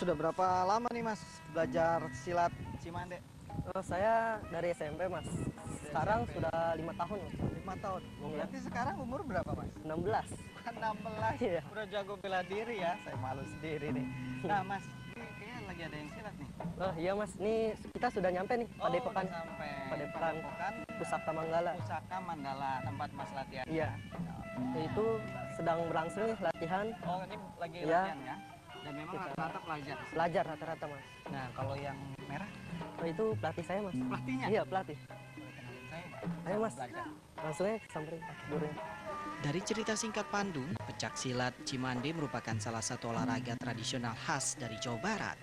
Sudah berapa lama nih Mas belajar silat Cimande? Saya dari SMP Mas. Sekarang SMP. sudah 5 tahun Mas. 5 tahun. Berarti sekarang umur berapa Mas? 16. 16. Iya. Udah jago bela diri ya. Saya malu sendiri nih. Nah Mas, ini kayaknya lagi ada yang silat nih. Oh iya Mas, ini kita sudah nyampe nih Padepokan. Udah sampai. Padepokan Pusaka Manggala. Pusaka Mandala, tempat Mas latihan. Iya. Itu sedang berlangsung nih latihan. Oh, ini lagi Iya. latihan ya. Dan memang rata-rata pelajar. Belajar rata-rata Mas. Nah, kalau yang merah Oh, itu pelatih saya Mas. pelatihnya? Iya, pelatih. Boleh kenalin saya nggak? Ayo Mas, Belajar. langsung aja samperin gurunya. Dari cerita singkat Pandu, pencak silat Cimande merupakan salah satu olahraga tradisional khas dari Jawa Barat.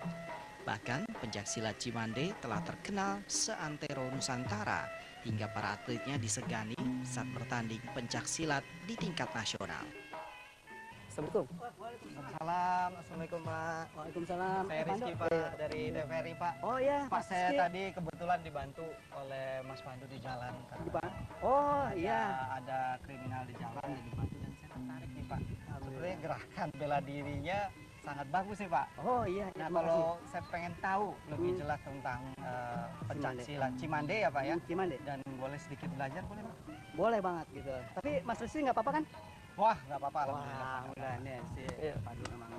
Bahkan, pencak silat Cimande telah terkenal seantero Nusantara hingga para atletnya disegani saat bertanding pencak silat di tingkat nasional. Assalamualaikum. Waalaikumsalam. Assalamualaikum Pak. Waalaikumsalam. Saya Rizky Pak dari TVRI Pak. Oh iya, Pak, saya Rizky. tadi kebetulan dibantu oleh Mas Pandu di jalan. Oh iya. Ada kriminal di jalan dan dibantu dan saya tertarik nih Pak. Sebenarnya gerakan bela dirinya sangat bagus nih Pak. Oh iya. Nah terima kalau saya pengen tahu lebih jelas tentang pencak Cimande. silat Cimande ya Pak ya. kasih. Cimande. Dan boleh sedikit belajar boleh Pak? Boleh banget gitu. Tapi Mas Rizky nggak apa-apa kan? Wah nggak apa-apa. Wah, Alhamdulillah. udah nih si Iya. Padu memang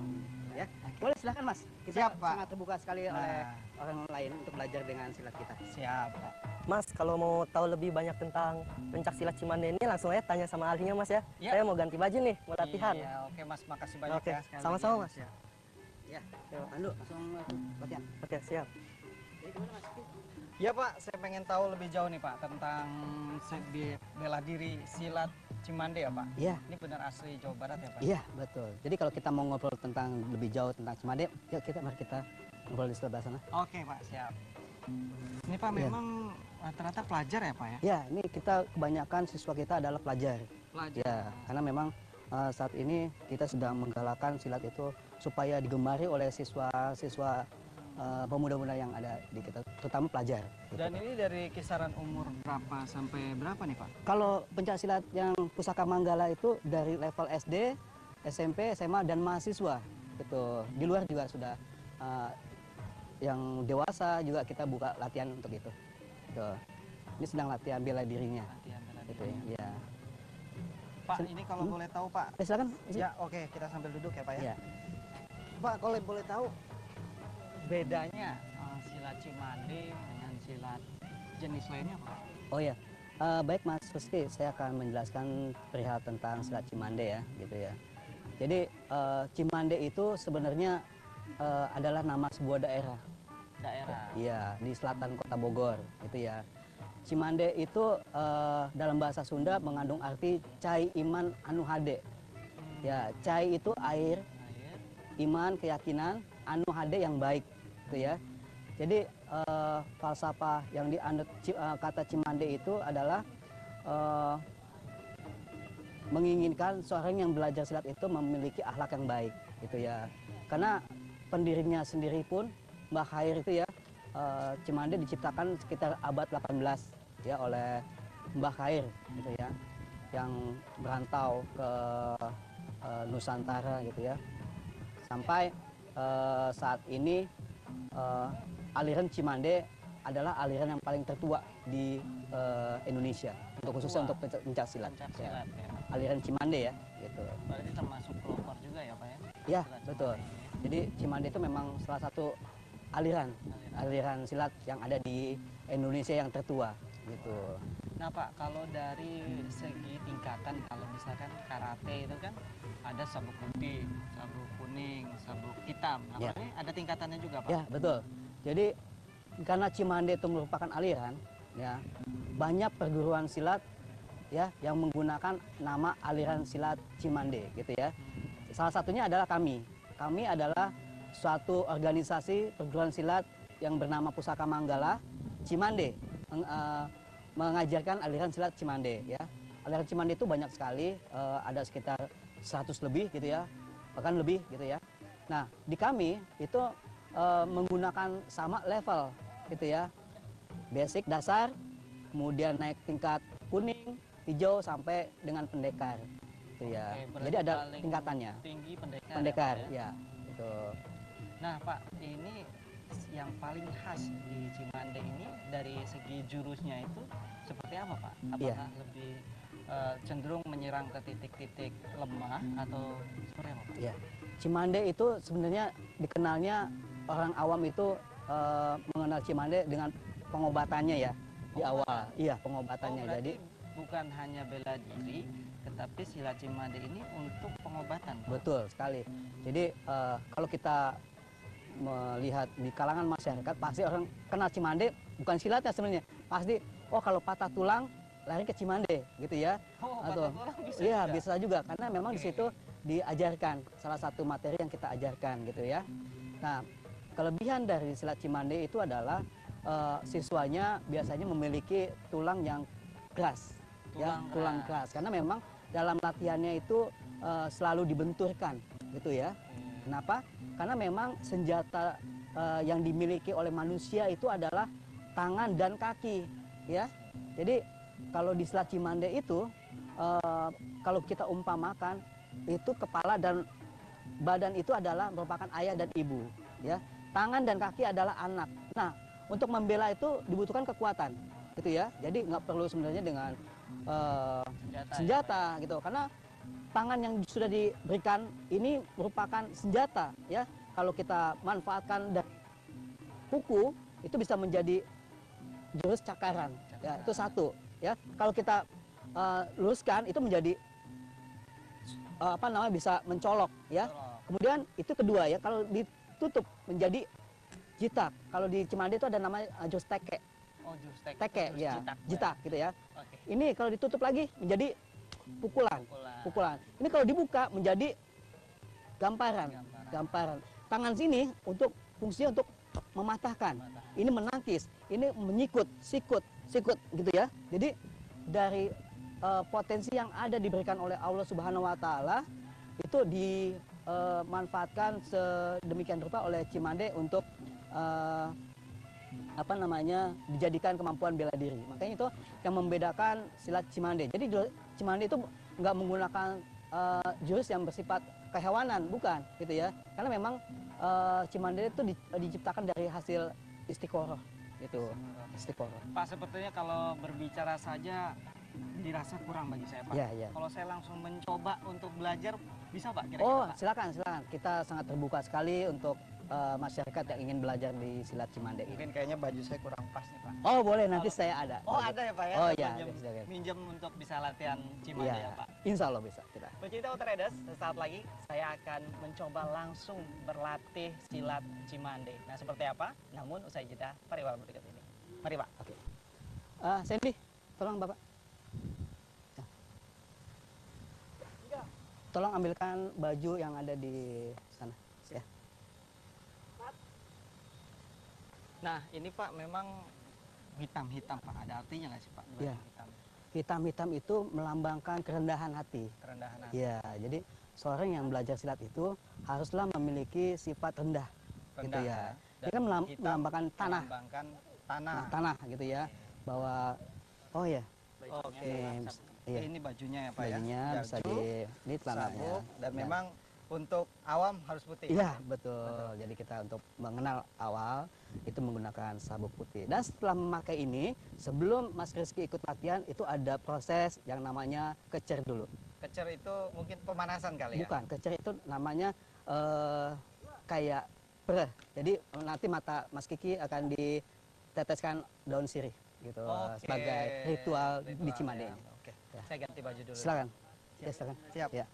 ya. Boleh silakan Mas. Kita Siap, Pak. sangat terbuka sekali Nah. oleh orang lain untuk belajar dengan silat kita. Siap Pak. Mas, kalau mau tahu lebih banyak tentang pencak silat Cimande ini langsung aja tanya sama ahlinya Mas ya. Ya. Saya mau ganti baju nih, mau latihan. Iya, oke Mas, makasih banyak Oke, ya. sekali sama-sama, lagi, Mas. ya. Ya. Pandu langsung latihan. Oke, siap. Jadi gimana Mas? Ya Pak, saya pengen tahu lebih jauh nih Pak tentang bela diri silat Cimande ya Pak. Iya. Ini benar asli Jawa Barat ya Pak? Iya, betul. Jadi kalau kita mau ngobrol tentang lebih jauh tentang Cimande, yuk mari kita ngobrol di sebelah sana. Oke Pak, siap. Ini Pak Iya. memang rata-rata pelajar ya Pak ya? Ya, ini kita kebanyakan siswa kita adalah pelajar. Pelajar. Ya, karena memang saat ini kita sedang menggalakkan silat itu supaya digemari oleh siswa-siswa pemuda-pemuda yang ada di kita, terutama pelajar. Gitu. Dan ini dari kisaran umur berapa sampai berapa nih Pak? Kalau pencak silat yang Pusaka Manggala itu dari level SD, SMP, SMA dan mahasiswa. Gitu. Di luar juga sudah yang dewasa juga kita buka latihan untuk itu. Gitu. Ini sedang latihan bela dirinya. Latihan bela Gitu diri. ya. Pak, ini kalau boleh tahu Pak. Silakan. Ya, oke, kita sambil duduk ya Pak ya. Ya. Pak, kalau boleh tahu bedanya silat Cimande dengan silat jenis lainnya Pak? Oh ya, baik Mas Rizky, saya akan menjelaskan perihal tentang silat Cimande ya, gitu ya. Jadi Cimande itu sebenarnya adalah nama sebuah daerah. Daerah. Iya, di selatan Kota Bogor, gitu ya. Cimande itu dalam bahasa Sunda mengandung arti cai iman anu hade. Ya, cai itu air, Air. iman keyakinan, anu hade yang baik, gitu ya. Jadi falsafah yang dianut kata Cimande itu adalah menginginkan seorang yang belajar silat itu memiliki akhlak yang baik, gitu ya. Karena pendirinya sendiri pun Mbah Khair itu ya, Cimande diciptakan sekitar abad 18 ya oleh Mbah Khair, gitu ya, yang merantau ke Nusantara, gitu ya. Sampai saat ini aliran Cimande adalah aliran yang paling tertua di Indonesia, untuk khususnya untuk pencak silat. Pencak Ya. silat ya. Aliran Cimande ya, gitu. Berarti termasuk pelopor juga ya Pak ya? Ya, Silat betul. Cimande ini. Jadi Cimande itu memang salah satu aliran silat yang ada di Indonesia yang tertua, gitu. Nah Pak, kalau dari segi tingkatan, kalau misalkan karate itu kan ada sabuk putih, sabuk kuning, sabuk hitam. Nah, Ya. ini ada tingkatannya juga Pak? Ya, betul. Jadi karena Cimande itu merupakan aliran, ya, banyak perguruan silat ya yang menggunakan nama aliran silat Cimande, gitu ya. Salah satunya adalah kami. Kami adalah suatu organisasi perguruan silat yang bernama Pusaka Manggala Cimande, mengajarkan aliran silat Cimande ya. Aliran Cimande itu banyak sekali, ada sekitar 100 lebih gitu ya, bahkan lebih gitu ya. Nah, di kami itu menggunakan sama level gitu ya. Basic dasar, kemudian naik tingkat kuning, hijau sampai dengan pendekar. Gitu ya. Oke, berarti Jadi ada paling tingkatannya. Tinggi pendekar. Pendekar ya, Pak, ya, gitu. Nah, Pak, ini yang paling khas di Cimande ini dari segi jurusnya itu seperti apa, Pak? Iya. Apakah lebih cenderung menyerang ke titik-titik lemah atau seperti apa, Pak? Ya, Cimande itu sebenarnya dikenalnya orang awam itu mengenal Cimande dengan pengobatannya ya di awal. Iya, pengobatannya. Berarti Jadi bukan hanya bela diri, tetapi silat Cimande ini untuk pengobatan, Pak. betul sekali. Jadi kalau kita melihat di kalangan masyarakat pasti orang kenal Cimande bukan silatnya sebenarnya. Pasti oh kalau patah tulang lari ke Cimande gitu ya. Oh, Atau patah tulang bisa iya juga? bisa juga karena memang di situ diajarkan salah satu materi yang kita ajarkan gitu ya. Nah, kelebihan dari silat Cimande itu adalah siswanya biasanya memiliki tulang yang keras, tulang keras karena memang dalam latihannya itu selalu dibenturkan gitu ya. Kenapa? Karena memang senjata yang dimiliki oleh manusia itu adalah tangan dan kaki ya. Jadi kalau di silat Cimande itu kalau kita umpamakan itu kepala dan badan itu adalah merupakan ayah dan ibu ya. Tangan dan kaki adalah anak. Nah, untuk membela itu dibutuhkan kekuatan gitu ya. Jadi nggak perlu sebenarnya dengan senjata gitu karena tangan yang sudah diberikan ini merupakan senjata ya. Kalau kita manfaatkan dari kuku itu bisa menjadi jurus cakaran ya, itu satu ya. Kalau kita luruskan itu menjadi apa namanya bisa mencolok ya. Kemudian itu kedua ya, kalau ditutup menjadi jitak. Kalau di Cimande itu ada namanya jurus teke. Oh, jurus Teke jurus ya, jitak gitu ya. Oke. Ini kalau ditutup lagi menjadi pukulan. Pukulan. Pukulan. Ini kalau dibuka menjadi gamparan. Gamparan. Tangan sini untuk fungsinya untuk mematahkan. Ini menangkis, ini menyikut, sikut gitu ya. Jadi dari potensi yang ada diberikan oleh Allah Subhanahu wa taala itu dimanfaatkan sedemikian rupa oleh Cimande untuk apa namanya dijadikan kemampuan bela diri. Makanya itu yang membedakan silat Cimande. Jadi Cimande itu nggak menggunakan jurus yang bersifat kehewanan, bukan gitu ya. Karena memang Cimande itu diciptakan dari hasil istiqoroh gitu. Istiqoroh. Pak, sepertinya kalau berbicara saja dirasa kurang bagi saya, Pak. Iya, iya. Kalau saya langsung mencoba untuk belajar, bisa, Pak? Kira-kira, Oh, Pak? silakan. Kita sangat terbuka sekali untuk masyarakat yang ingin belajar di silat Cimande ini. Mungkin kayaknya baju saya kurang pas nih, Pak. Oh, boleh nanti saya ada. Oh, ada ya, Pak ya? Oh, Saya iya, minjem, silakan. minjem untuk bisa latihan Cimande Iya, ya, Pak. insya Allah bisa kita. Pecinta Outriders, sesaat lagi saya akan mencoba langsung berlatih silat Cimande. Nah, seperti apa? Namun usai jeda pariwara berikut ini. Mari, Pak. Oke. Sandy, tolong Bapak. Ya. Tolong ambilkan baju yang ada di sana. Ya. Nah, ini Pak memang hitam-hitam, Pak. Ada artinya nggak sih, Pak? Iya. Hitam. Hitam-hitam itu melambangkan kerendahan hati. Kerendahan hati. Ya, jadi seorang yang belajar silat itu haruslah memiliki sifat rendah, gitu Rendah, ya. Dan Dia kan hitam melambangkan tanah, melambangkan tanah. tanah gitu ya. Bahwa oh ya, Oke. Ini, iya. Ini bajunya ya, Pak bajunya ya. bisa Baju, di celananya. sabuk, dan Ya. memang untuk awam harus putih. Iya betul. Jadi kita untuk mengenal awal itu menggunakan sabuk putih. Dan setelah memakai ini, sebelum Mas Rizky ikut latihan itu ada proses yang namanya kecer dulu. Kecer itu mungkin pemanasan kali ya? Bukan, kecer itu namanya kayak pereh. Jadi nanti mata Mas Kiki akan diteteskan daun sirih gitu Oke, sebagai ritual di Cimande ya. ini. Oke. Ya. Saya ganti baju dulu. Silakan. Ya, silakan. Siap. Ya.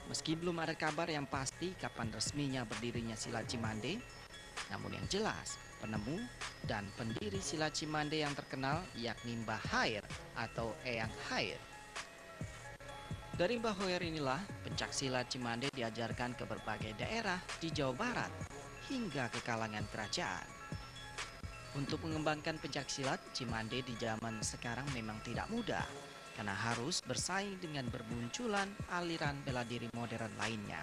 Meski belum ada kabar yang pasti kapan resminya berdirinya silat Cimande, namun yang jelas penemu dan pendiri silat Cimande yang terkenal yakni Mbah Hair atau Eyang Hair. Dari Mbah Hoer inilah pencak silat Cimande diajarkan ke berbagai daerah di Jawa Barat hingga ke kalangan kerajaan. Untuk mengembangkan pencaksilat, Cimande di zaman sekarang memang tidak mudah karena harus bersaing dengan bermunculan aliran bela diri modern lainnya.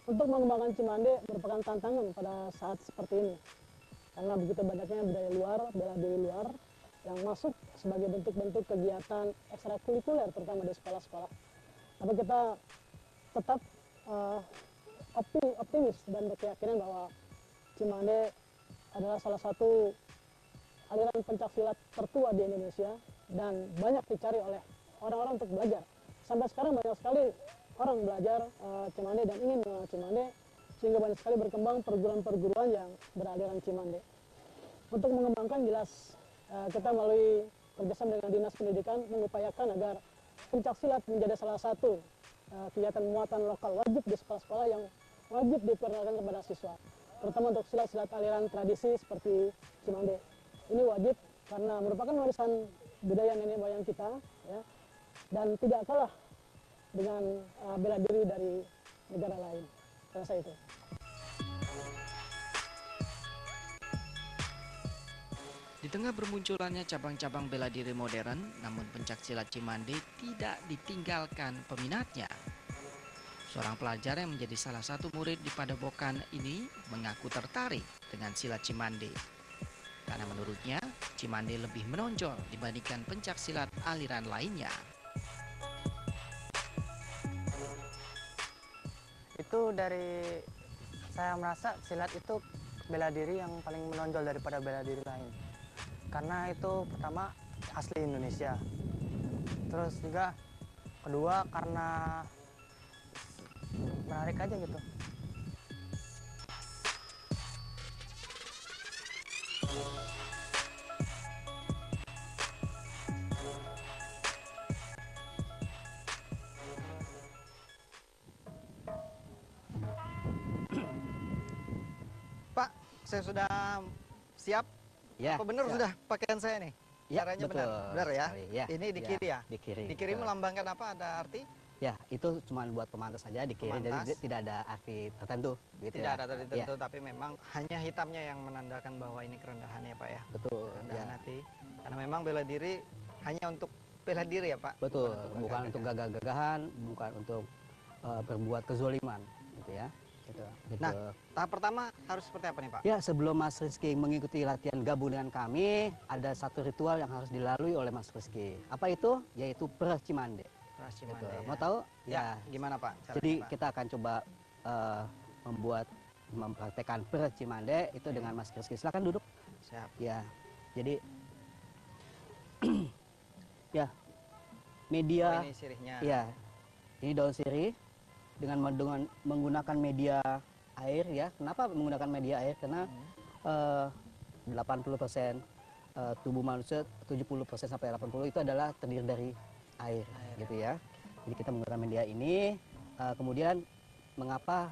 Untuk mengembangkan Cimande merupakan tantangan pada saat seperti ini. Karena begitu banyaknya budaya luar, bela diri luar, yang masuk sebagai bentuk-bentuk kegiatan ekstrakurikuler terutama di sekolah-sekolah. Tapi kita tetap optimis dan berkeyakinan bahwa Cimande adalah salah satu aliran pencaksilat tertua di Indonesia dan banyak dicari oleh orang-orang untuk belajar. Sampai sekarang banyak sekali orang belajar Cimande dan ingin mengenal Cimande, sehingga banyak sekali berkembang perguruan-perguruan yang beraliran Cimande. Untuk mengembangkan jelas kita melalui kerjasama dengan Dinas Pendidikan mengupayakan agar pencaksilat menjadi salah satu kegiatan muatan lokal wajib di sekolah-sekolah yang wajib diperkenalkan kepada siswa, terutama untuk silat-silat aliran tradisi seperti Cimande. Ini wajib karena merupakan warisan budaya nenek moyang kita, ya, dan tidak kalah dengan bela diri dari negara lain. Saya rasa itu. Di tengah bermunculannya cabang-cabang bela diri modern, namun pencaksilat Cimande tidak ditinggalkan peminatnya. Seorang pelajar yang menjadi salah satu murid di Padepokan ini mengaku tertarik dengan silat Cimande. Karena menurutnya, Cimande lebih menonjol dibandingkan pencaksilat aliran lainnya. Itu dari saya merasa silat itu bela diri yang paling menonjol daripada bela diri lain. Karena itu pertama asli Indonesia. Terus juga kedua karena menarik aja gitu. Pak, saya sudah siap. Ya, Apa benar siap. sudah pakaian saya nih? Ya, Caranya betul benar ya? sekali, ya. Ini di Ya, kiri ya? di kiri, Di kiri betul. melambangkan apa? Ada arti? Ya, itu cuma buat pemantas saja di kiri, jadi Pemantas. tidak ada arti tertentu. Gitu Tidak ya. ada arti Ya, tertentu, tapi memang hanya hitamnya yang menandakan bahwa ini kerendahan ya Pak ya? betul. Kerendahan Ya. hati. Karena memang bela diri hanya untuk bela diri ya Pak? Betul, bukan gagah-gagahan. untuk gagah-gagahan, bukan untuk berbuat kezoliman, gitu ya. Gitu. Nah, tahap pertama harus seperti apa nih Pak? Ya, sebelum Mas Rizky mengikuti latihan gabung dengan kami, ada satu ritual yang harus dilalui oleh Mas Rizky. Apa itu? Yaitu Perah Cimande. Ras Gitu. Cimande ya. Mau tahu? Ya, gimana Pak? Caranya, Jadi Pak? kita akan coba mempraktekkan Perah Cimande itu dengan Mas Rizky. Silakan duduk. Siap. Ya, jadi ya media. Oh, ini sirihnya. Ya, ini daun sirih dengan menggunakan media air ya. Kenapa menggunakan media air? Karena 80% tubuh manusia, 70% sampai 80% itu adalah terdiri dari air, gitu ya. Jadi kita menggunakan media ini. Kemudian mengapa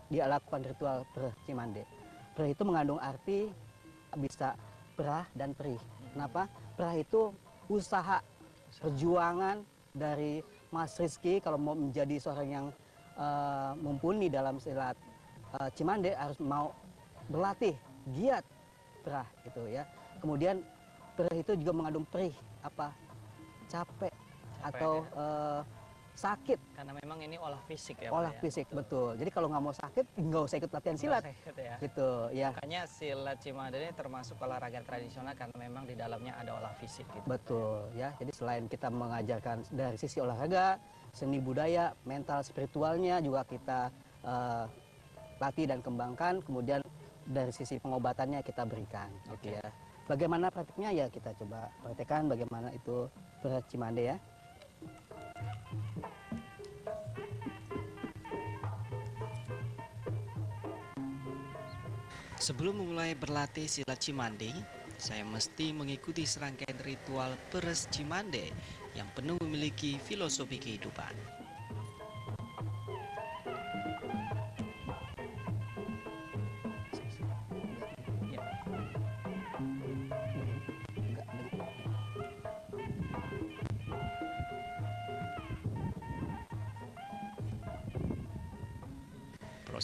dia lakukan ritual Perah Cimande? Perah itu mengandung arti bisa perah dan perih. Kenapa? Perah itu usaha perjuangan dari Mas Rizky kalau mau menjadi seorang yang mumpuni dalam silat Cimande harus mau berlatih giat perah gitu ya. Kemudian perah itu juga mengandung perih, apa capek atau sakit, Karena memang ini olah fisik ya olah Pak ya? fisik betul. Jadi kalau nggak mau sakit nggak usah ikut latihan silat Nggak usah ikut ya. gitu ya. Makanya silat Cimande ini termasuk olahraga tradisional karena memang di dalamnya ada olah fisik gitu. Betul ya. Jadi selain kita mengajarkan dari sisi olahraga, seni budaya, mental spiritualnya juga kita latih dan kembangkan. Kemudian dari sisi pengobatannya kita berikan gitu ya. Bagaimana praktiknya ya kita coba praktekkan bagaimana itu Perah Cimande ya. Sebelum memulai berlatih silat Cimande, saya mesti mengikuti serangkaian ritual Peres Cimande yang penuh memiliki filosofi kehidupan.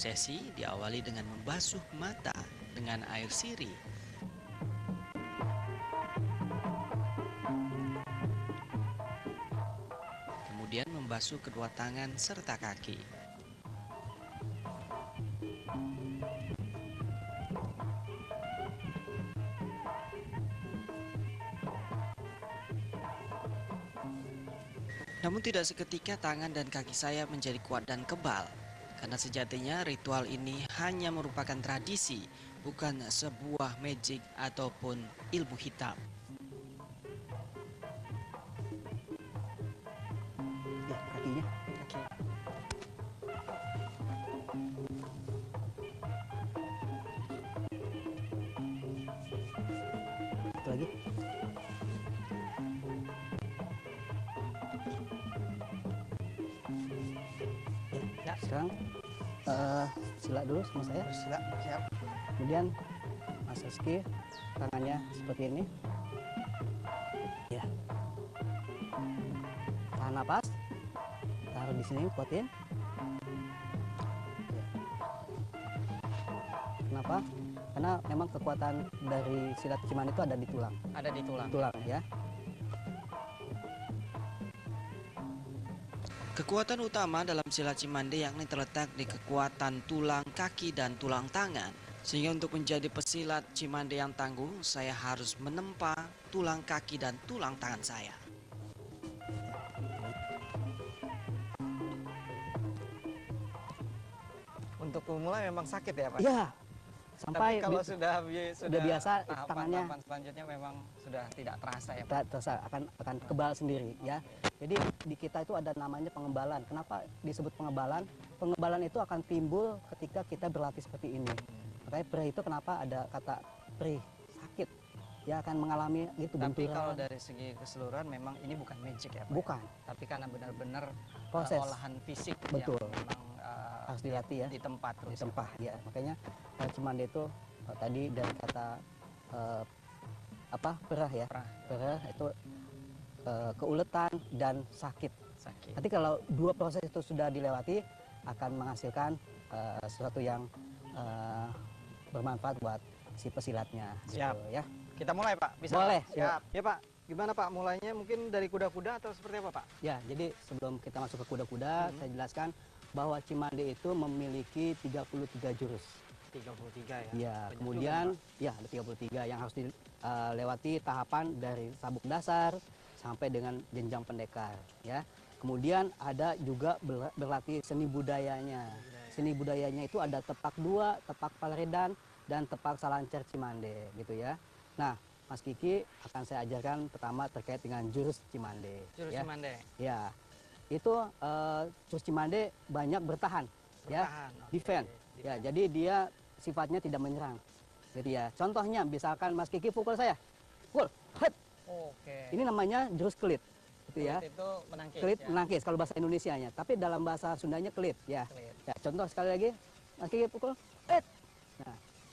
Prosesi diawali dengan membasuh mata dengan air sirih. Kemudian membasuh kedua tangan serta kaki. Namun tidak seketika tangan dan kaki saya menjadi kuat dan kebal. Karena sejatinya ritual ini hanya merupakan tradisi, bukan sebuah magic ataupun ilmu hitam. Ya, kakinya. Oke. Satu lagi. Ya, sekarang silat dulu sama saya. Bersila, siap. Kemudian Mas Rizky tangannya seperti ini. Ya. Tahan napas. Taruh di sini, kuatin. Ya. Kenapa? Karena memang kekuatan dari silat Cimande itu ada di tulang. Ada di tulang. Tulang ya. Kekuatan utama dalam silat Cimande yakni terletak di kekuatan tulang kaki dan tulang tangan. Sehingga untuk menjadi pesilat Cimande yang tangguh, saya harus menempa tulang kaki dan tulang tangan saya. Untuk pemula memang sakit ya Pak? Iya. Sampai Tapi kalau sudah biasa, tahapan tangannya- selanjutnya memang sudah tidak terasa ya Pak? kita terasa akan kebal sendiri ya. Jadi di kita itu ada namanya pengebalan. Kenapa disebut pengebalan? Pengebalan itu akan timbul ketika kita berlatih seperti ini. Makanya perih itu kenapa ada kata perih, sakit. Ya akan mengalami gitu Tapi benturan. kalau dari segi keseluruhan memang ini bukan magic ya Pak? Bukan, Tapi karena benar-benar proses olahan fisik Betul. yang memang harus dilatih ya, di tempat terus. ditempah ya. Makanya Cimande itu tadi dari kata perah ya. Perah. Perah itu keuletan dan sakit. Sakit. Nanti kalau dua proses itu sudah dilewati akan menghasilkan sesuatu yang bermanfaat buat si pesilatnya. Siap. Gitu, ya. Kita mulai Pak? Bisa? Boleh, Pak? Siap. Ya Pak, gimana Pak mulainya? Mungkin dari kuda-kuda atau seperti apa Pak? Ya, jadi sebelum kita masuk ke kuda-kuda, saya jelaskan bahwa Cimande itu memiliki 33 jurus. 33 ya? Ya, Banyak kemudian juga, Pak. ya ada 33 yang harus dilewati tahapan dari sabuk dasar sampai dengan jenjang pendekar ya. Kemudian ada juga berlatih seni budayanya. Seni budayanya itu ada tepak dua, tepak Palredan, dan tepak Salancar Cimande gitu ya. Nah, Mas Kiki akan saya ajarkan pertama terkait dengan jurus Cimande. Jurus ya. Cimande. Ya, itu jurus Cimande banyak bertahan, ya, Bertahan, oke. defend. Ya, jadi dia sifatnya tidak menyerang, gitu ya. Contohnya, misalkan Mas Kiki pukul saya, pukul, hut. Oke. Ini namanya jurus kelit, gitu ya. Kelit itu menangkis Kelit ya? menangkis kalau bahasa Indonesianya, tapi dalam bahasa Sundanya kelit, ya. Kelit. Ya, contoh sekali lagi, Mas Kiki pukul, hut.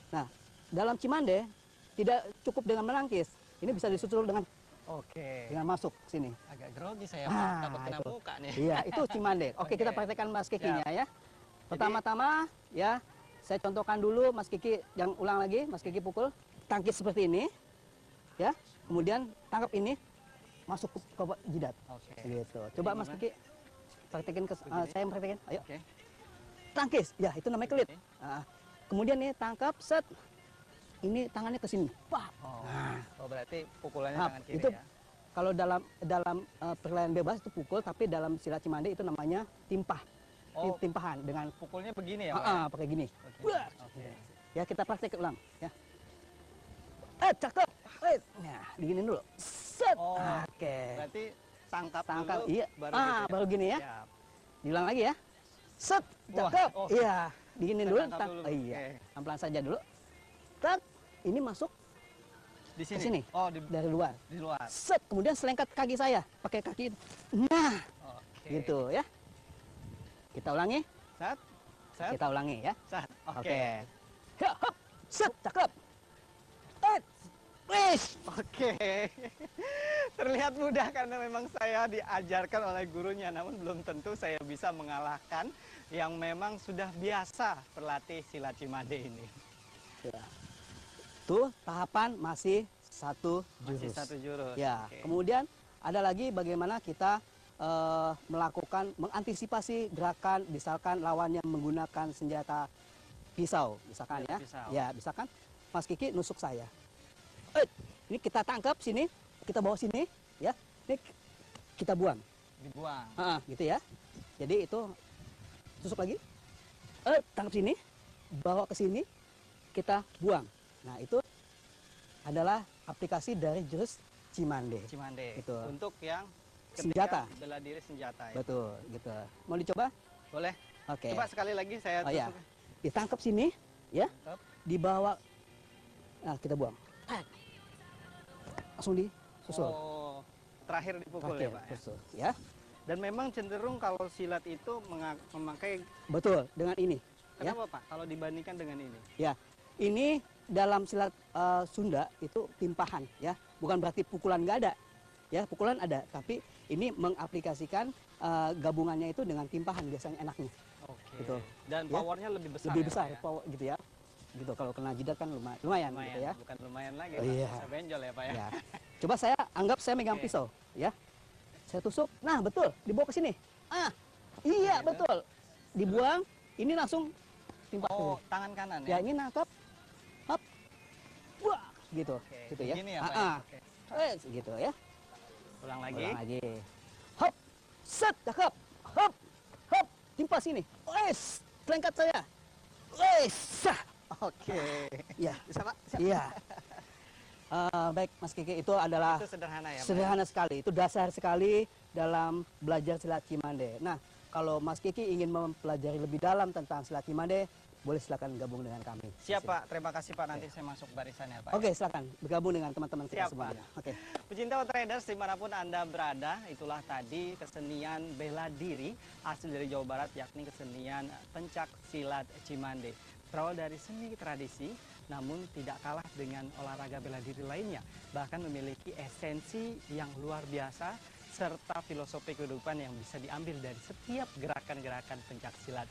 Nah, dalam Cimande tidak cukup dengan menangkis, ini bisa disusul dengan Oke. masuk sini. Agak grogi saya Ah, Pak, takut kena itu. muka nih. Iya, itu Cimande. Oke, kita Oke. praktekkan Mas Kikinya Siap. ya. Pertama-tama ya, saya contohkan dulu Mas Kiki, yang ulang lagi, Mas Kiki pukul, tangkis seperti ini. Ya. Kemudian tangkap ini, masuk ke jidat. Oke. Gitu. Coba Mas gimana? Kiki praktekin Begini? saya praktekin. Ayo. Oke. Tangkis. Ya, itu namanya kelit. Oke. Ah, kemudian nih tangkap, set. Ini tangannya ke sini. Wah. Oh. Nah. Oh, berarti pukulannya Nah, tangan kiri itu ya? kalau dalam perkelahian bebas itu pukul, tapi dalam silat Cimande itu namanya timpah. Oh. Timpahan dengan Pukulnya begini ya Pak? ya? pakai gini. Oke. Wah. Oke. Ya, kita praktek ulang ya. Cakep. Nah, diginin dulu. Set. Oh. Oke. Berarti tangkap Tangkap, dulu, iya. baru gitu ya? Baru gini ya. Siap. Diulang lagi ya. Set. Wah, Cakep. oh. Iya. Diginin Kita dulu. tangkap dulu. Iya. Oke. Pelan-pelan saja dulu. Tet. Ini masuk Di ke sini? sini. Oh, di dari luar. luar. Set. Kemudian selengkat kaki saya. Pakai kaki itu. Nah. Oke. Gitu ya. Kita ulangi. Sat. Sat. Kita ulangi ya. Sat. Oke. Oke. Ya, hop. Set. Cakep. Wis. Oke, terlihat mudah karena memang saya diajarkan oleh gurunya, namun belum tentu saya bisa mengalahkan yang memang sudah biasa berlatih silat Cimande ini. Ya. Tuh tahapan masih satu jurus. Masih satu jurus. Ya, Oke. kemudian ada lagi bagaimana kita melakukan mengantisipasi gerakan, misalkan lawannya menggunakan senjata pisau, misalkan ya. Pisau. Ya, misalkan Mas Kiki nusuk saya. Ini kita tangkap sini, kita bawa sini, ya. Ini kita buang. Dibuang. Gitu ya. Jadi itu tusuk lagi. Tangkap sini, bawa ke sini, kita buang. Nah, itu adalah aplikasi dari jurus Cimande. Cimande. Itu. Untuk yang Senjata. ketika bela diri senjata. Ya. Betul, gitu. Mau dicoba? Boleh. Oke. Coba sekali lagi saya Oh ya, tusuk. ditangkap sini, ya. Tangkap. Dibawa. Nah, kita buang. Langsung disusul. Oh, terakhir dipukul Oke, ya Pak. Ya? susul, ya. Dan memang cenderung kalau silat itu memakai, Betul, dengan ini. Ya. kenapa Pak? Kalau dibandingkan dengan ini? Ya, ini dalam silat Sunda itu timpahan, ya. Bukan berarti pukulan nggak ada, ya. Pukulan ada, tapi ini mengaplikasikan gabungannya itu dengan timpahan biasanya enaknya. Oke. Gitu. Dan Ya. powernya lebih besar. Lebih ya, besar, Pak, ya? power, gitu ya. Gitu. Kalau kena jidat kan lumayan, Lumayan, gitu ya. bukan lumayan lagi, Oh, Pak. iya. Bisa benjol ya Pak ya. Ya. Coba saya anggap saya megang Oke. pisau, ya. Saya tusuk. Nah, betul, dibawa ke sini. Iya, Gitu. betul. Dibuang, ini langsung timpa Oh, sini. tangan kanan Ya, ya? ini nangkap. Hop. Wah, gitu. Oke, Gitu ya. begini ya, Pak, ya? Oke. Gitu ya. Ulang lagi. Ulang lagi. Hop. Set, cakep. Hop. Hop, timpa sini. Wes, kelengkat saya. Wes. Sah. Oke. Ya. Bisa Pak? Bisa. Iya. Baik, Mas Kiki, itu adalah Itu sederhana ya Pak? sederhana sekali. Itu dasar sekali dalam belajar silat Cimande. Nah, kalau Mas Kiki ingin mempelajari lebih dalam tentang silat Cimande, boleh silakan gabung dengan kami. Siap Pak, terima kasih Pak. Nanti saya masuk barisannya Pak. Oke, silakan bergabung dengan teman-teman kita Siap, semuanya. Oke. Pecinta Outriders dimanapun Anda berada, itulah tadi kesenian bela diri asli dari Jawa Barat, yakni kesenian pencak silat Cimande. Berawal dari seni tradisi, namun tidak kalah dengan olahraga bela diri lainnya. Bahkan memiliki esensi yang luar biasa, serta filosofi kehidupan yang bisa diambil dari setiap gerakan-gerakan pencak silat